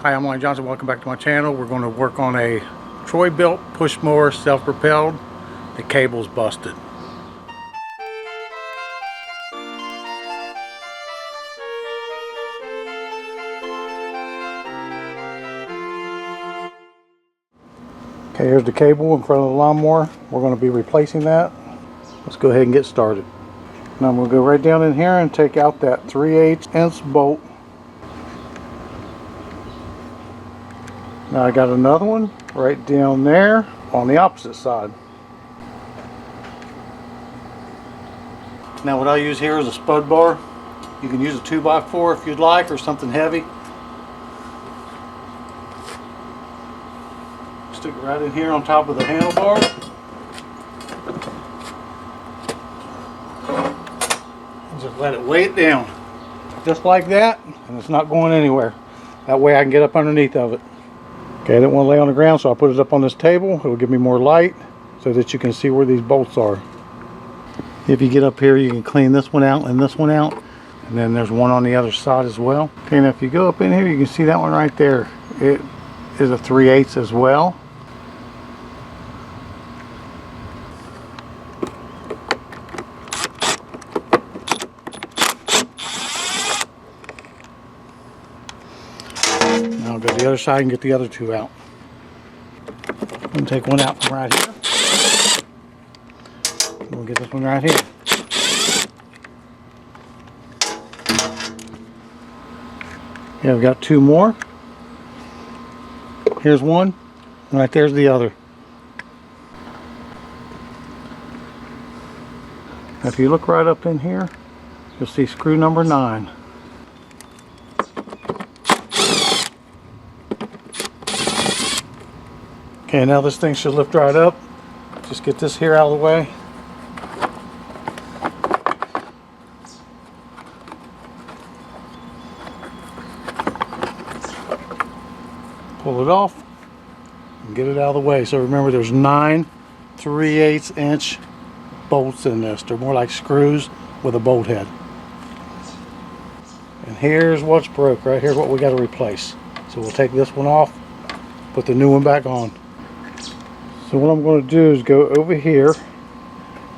Hi, I'm Lonnie Johnson. Welcome back to my channel. We're going to work on a Troy-Bilt push mower, self-propelled. The cable's busted. Okay, here's the cable in front of the lawnmower. We're going to be replacing that. Let's go ahead and get started. Now I'm going to go right down in here and take out that 3/8" bolt. Now I got another one right down there on the opposite side. Now what I use here is a spud bar. You can use a 2x4 if you'd like, or something heavy. Stick it right in here on top of the handlebar. And just let it weigh it down. Just like that, and it's not going anywhere. That way I can get up underneath of it. Okay, I didn't want to lay on the ground, so I put it up on this table. It will give me more light so that you can see where these bolts are. If you get up here, you can clean this one out and this one out. And then there's one on the other side as well. Okay, now if you go up in here, you can see that one right there. It is a 3/8 as well. Now I'll go to the other side and get the other two out. I'm going to take one out from right here. We'll get this one right here. Yeah, we've got two more. Here's one, and right there's the other. Now if you look right up in here, you'll see screw number 9. Okay, now this thing should lift right up. Just get this here out of the way. Pull it off and get it out of the way. So remember, there's 9 3/8" bolts in this. They're more like screws with a bolt head. And here's what's broke. Right here's what we got to replace. So we'll take this one off, put the new one back on. So what I'm going to do is go over here.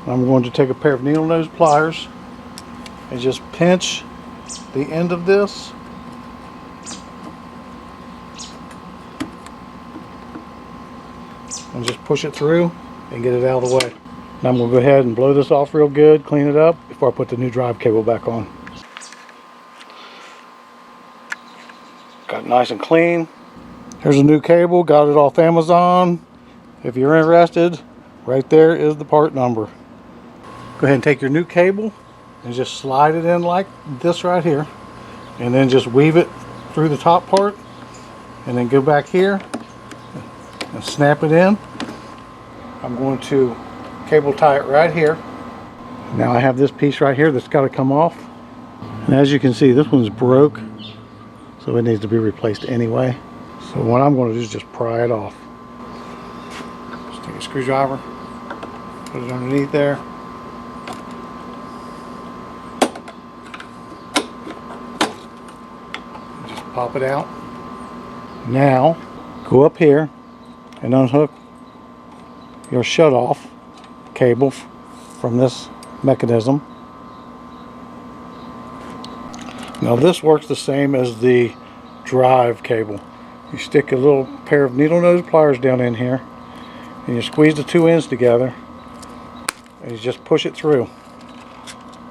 I'm going to take a pair of needle nose pliers and just pinch the end of this. And just push it through and get it out of the way. Now I'm going to go ahead and blow this off real good, clean it up before I put the new drive cable back on. Got it nice and clean. Here's a new cable, got it off Amazon. If you're interested, right there is the part number. Go ahead and take your new cable and just slide it in like this right here, and then just weave it through the top part, and then go back here and snap it in. I'm going to cable tie it right here. Now I have this piece right here that's got to come off, and as you can see, this one's broke, so it needs to be replaced anyway. So what I'm going to do is just pry it off. Just take a screwdriver, put it underneath there. Just pop it out. Now go up here and unhook your shut-off cable from this mechanism. Now this works the same as the drive cable. You stick a little pair of needle nose pliers down in here, and you squeeze the 2 ends together, and you just push it through,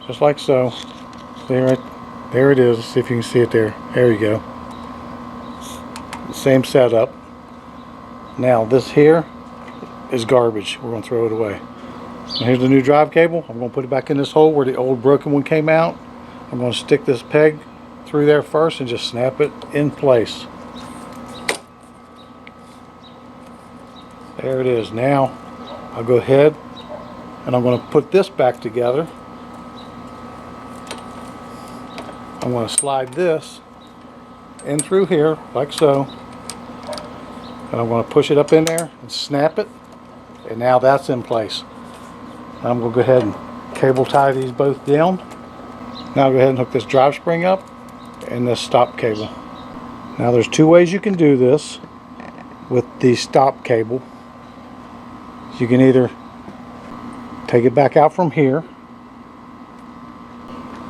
just like so. There it is. See if you can see it there. There you go. Same setup. Now this here is garbage. We're going to throw it away. Now here's the new drive cable. I'm going to put it back in this hole where the old broken one came out. I'm going to stick this peg through there first and just snap it in place. There it is. Now I'll go ahead and I'm going to put this back together. I'm going to slide this in through here like so, and I'm going to push it up in there and snap it, and now that's in place. I'm going to go ahead and cable tie these both down. Now I'll go ahead and hook this drive spring up and this stop cable. Now there's two ways you can do this with the stop cable. You can either take it back out from here,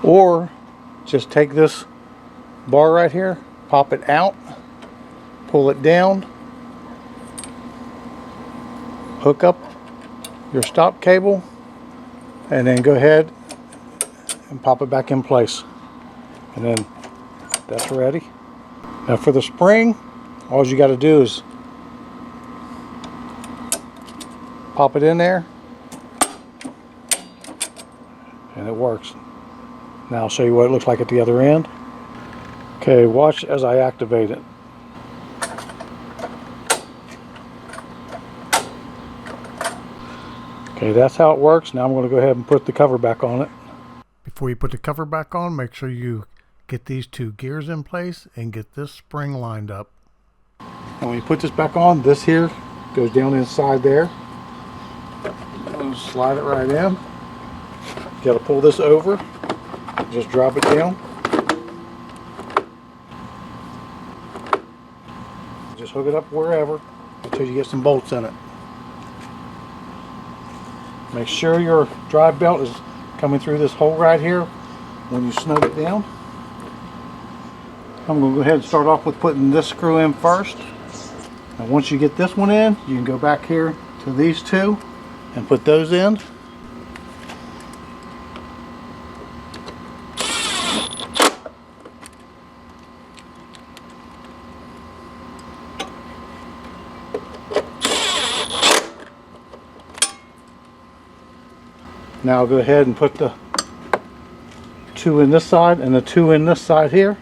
or just take this bar right here, pop it out, pull it down, hook up your stop cable, and then go ahead and pop it back in place. And then that's ready. Now for the spring, all you got to do is pop it in there and it works. Now I'll show you what it looks like at the other end. Okay, watch as I activate it. Okay, that's how it works. Now I'm going to go ahead and put the cover back on it. Before you put the cover back on, make sure you get these two gears in place and get this spring lined up. And when you put this back on, this here goes down inside there. Slide it right in. You got to pull this over. Just drop it down. Just hook it up wherever until you get some bolts in it. Make sure your drive belt is coming through this hole right here when you snug it down. I'm going to go ahead and start off with putting this screw in first. Now once you get this one in, you can go back here to these two and put those in. Now I'll go ahead and put the two in this side and the two in this side here.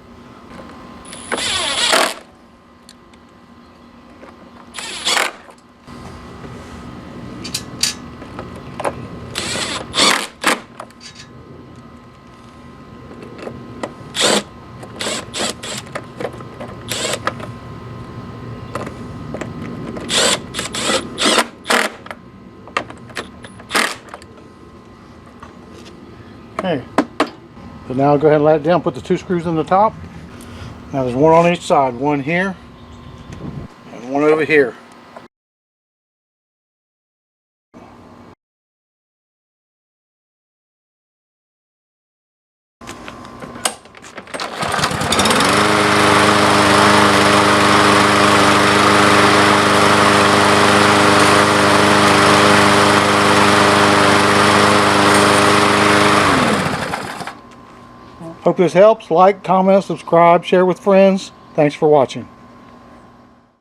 Okay, so now I'll go ahead and let it down, put the two screws in the top. Now there's one on each side, one here and one over here. Hope this helps. Like, comment, subscribe, share with friends. Thanks for watching.